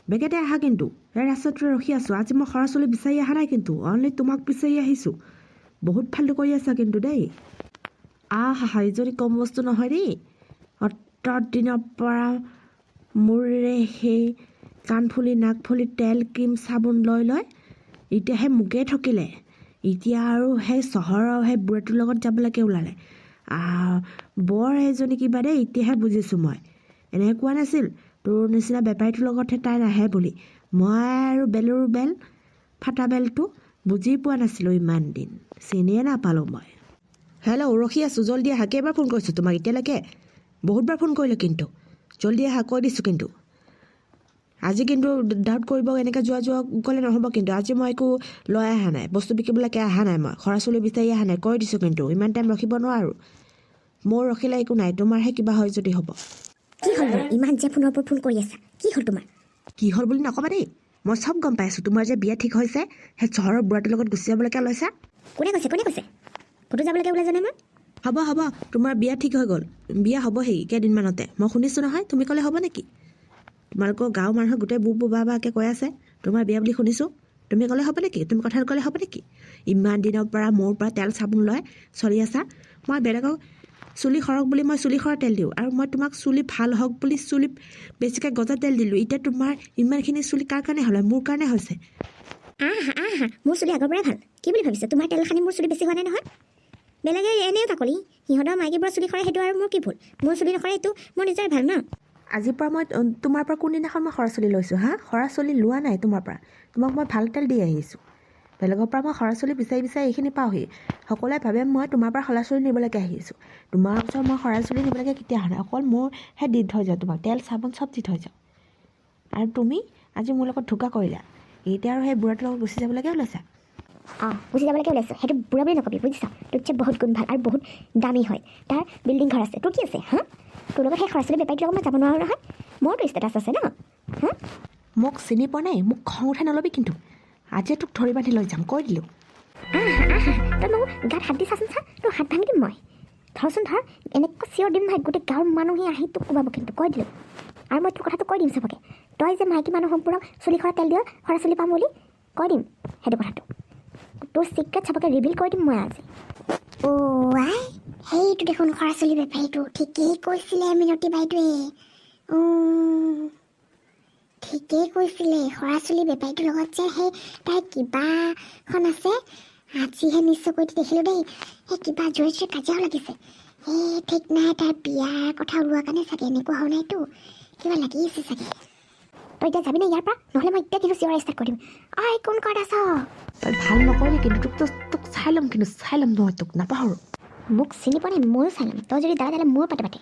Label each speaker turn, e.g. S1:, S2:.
S1: বেগেতে আহা কিন্তু ৰাস্তাটোতে ৰখি আছোঁ আজি মই সৰা চলি বিচাৰি অহা নাই কিন্তু অনলি তোমাক বিচাৰি আহিছোঁ বহুত ফাল্টু কৰি আছা কিন্তু দেই আহা যদি কম বস্তু নহয় দেই অতৰ দিনৰ পৰা মোৰে সেই কাণফুলি নাকফুলি তেল ক্ৰীম চাবোন লৈ এতিয়াহে মোকে ঠকিলে এতিয়া আৰু সেই চহৰৰ সেই বুঢ়াটোৰ লগত যাবলৈকে ওলালে বৰ এজনী কিবা দেই এতিয়াহে বুজিছোঁ মই এনেকৈ কোৱা নাছিল তোৰ নিচিনা বেপাৰীটোৰ লগতহে তাই নাহে বুলি মই আৰু বেলুৰ বেল ফাটা বেলটো বুজি পোৱা নাছিলোঁ ইমান দিন চিনিয়ে নাপালোঁ মই হেল্ল' ৰখি আছোঁ জল্দি আহা কেইবাৰ ফোন কৰিছোঁ তোমাক এতিয়ালৈকে বহুতবাৰ ফোন কৰিলোঁ কিন্তু জল্দি আহা কৈ দিছোঁ কিন্তু আজি কিন্তু ডাউট কৰিব এনেকৈ যোৱা গ'লে নহ'ব কিন্তু আজি মই একো লৈ অহা নাই বস্তু বিকিবলৈকে অহা নাই মই সৰা চলি বিচাৰি অহা নাই কৈ দিছোঁ কিন্তু ইমান টাইম ৰখিব নোৱাৰোঁ মোৰ ৰখিলে একো নাই তোমাৰহে কিবা হয় যদি হ'ব
S2: কি হ'ল ইমান যে ফোনৰ ওপৰত ফোন কৰি আছা কি হ'ল তোমাৰ
S1: কি হ'ল বুলি নক'বা দেই মই চব গম পাই আছোঁ তোমাৰ যে বিয়া ঠিক হৈছে সেই চহৰৰ বুঢ়াটোৰ লগত গুচি যাবলৈকে লৈছা
S2: কোনে কৈছে ক'তো যাবলৈকে ওলাই জানে মই
S1: হ'ব তোমাৰ বিয়া ঠিক হৈ গ'ল বিয়া হ'বহি কেইদিনমানতে মই শুনিছোঁ নহয় তুমি ক'লে হ'ব নেকি তোমালোকৰ গাঁৱৰ মানুহে গোটেই বাকে কৈ আছে তোমাৰ বিয়া বুলি শুনিছোঁ তুমি ক'লে হ'ব নেকি তুমি কথা ক'লে হ'ব নেকি ইমান দিনৰ পৰা মোৰ পৰা তেল চাবোন লৈ চলি আছা মই বেলেগক চুলি সৰক বুলি মই চুলি সৰা তেল দিওঁ আৰু মই তোমাক চুলি ভাল হওক বুলি চুলি বেছিকৈ গজা তেল দিলোঁ এতিয়া তোমাৰ ইমানখিনি চুলি কাৰ কাৰণে হ'লে মোৰ কাৰণে হৈছে
S2: আহা মোৰ চুলি আগৰ পৰাই ভাল কি বুলি ভাবিছা তোমাৰ তেল সানি মোৰ চুলি বেছি হোৱা নাই নহয় বেলেগে এনেও কাকলি সিহঁতৰ মাইকীবোৰৰ চুলি সৰে সেইটো আৰু মোৰ কি ভুল মোৰ চুলি নকৰে এইটো মোৰ নিজৰে ভাল ন
S1: আজিৰ পৰা মই তোমাৰ পৰা কোনদিনাখন মই সৰা চুলি লৈছোঁ সৰা চুলি লোৱা নাই তোমাৰ পৰা তোমাক মই ভাল তেল দি আহিছোঁ বেলেগৰ পৰা মই সৰা চুলি বিচাৰি এইখিনি পাওঁহি সকলোৱে ভাবে মই তোমাৰ পৰা সৰা চুলি নিবলৈকে আহিছোঁ তোমাৰ ওচৰত মই সৰা চুলি নিবলৈকে কেতিয়া অহা নাই অকল মোৰহে দি থৈ যাওঁ তোমাক তেল চাবোন চব দি থৈ যাওঁ আৰু তুমি আজি মোৰ লগত ধোকা কৰিলা এতিয়া আৰু সেই বুঢ়াটোৰ লগত গুচি যাবলৈকে ওলাইছা
S2: গুচি যাবলৈকে ওলাইছোঁ সেইটো বুঢ়া বুলি নকবি বুজিছা তোৰ যে বহুত গুণ ভাল আৰু বহুত দামী হয় তাৰ বিল্ডিং ঘৰ আছে তোৰ কি আছে তোৰ লগত সেই সৰা চুলি বেপাৰীটোৰ লগত মই যাব নোৱাৰোঁ নহয় মোৰতো ষ্টেটাছ আছে ন
S1: মোক চিনি পোৱা নাই মোক খং উঠাই নল'বি কিন্তু আজিয়ে তোক ধৰি বান্ধি লৈ যাম কৈ দিলোঁ
S2: তই মোক গাত হাত দি চাচোন চা তোৰ হাত ভাঙি দিম মই ধৰচোন ধৰ এনেকুৱা চিঞৰ দিম নহয় গোটেই গাঁৱৰ মানুহে আহি তোক কোবাব কিন্তু কৈ দিলোঁ আৰু মই তোৰ কথাটো কৈ দিম চবকে তই যে মাইকী মানুহ সম্পূৰ্ণ চুলি সৰা তেল দিয় সৰা চুলি পাম বুলি কৈ দিম সেইটো কথাটো তোৰ চিক্ৰেট চবকে ৰিভিল কৰি দিম মই আজি সেইটো দেখোন সৰা চুলি বেপাৰীটো ঠিকেই কৈছিলে মিনতী বাইদেৱে ঠিকেই কৈছিলে সৰা চুলি বেপাৰীটোৰ লগত যে সেই তাই কিবাখন আছে আজিহে নিশ্চয় কৈ দেখিলোঁ দেই সেই কিবা জড়িত কাজিয়াও লাগিছে সেই ঠিক নাই তাই বিয়াৰ কথা ওলোৱাৰ কাৰণে চাগে এনেকুৱা হোৱা নাইতো কিবা লাগি আছে চাগে তই এতিয়া যাবি নে ইয়াৰ পৰা নহ'লে মই এতিয়া কিন্তু চিঞৰা ষ্টাৰ্ট কৰিম কোন ক'ত আছ
S1: তই ভাল নকৰিবি কিন্তু তোক চাই ল'ম নহয় তোক নাপাহৰোঁ
S2: মোক চিনি পোৱা নাই ময়ো চাই ল'ম তই যদি দাদা মোৰ পাতে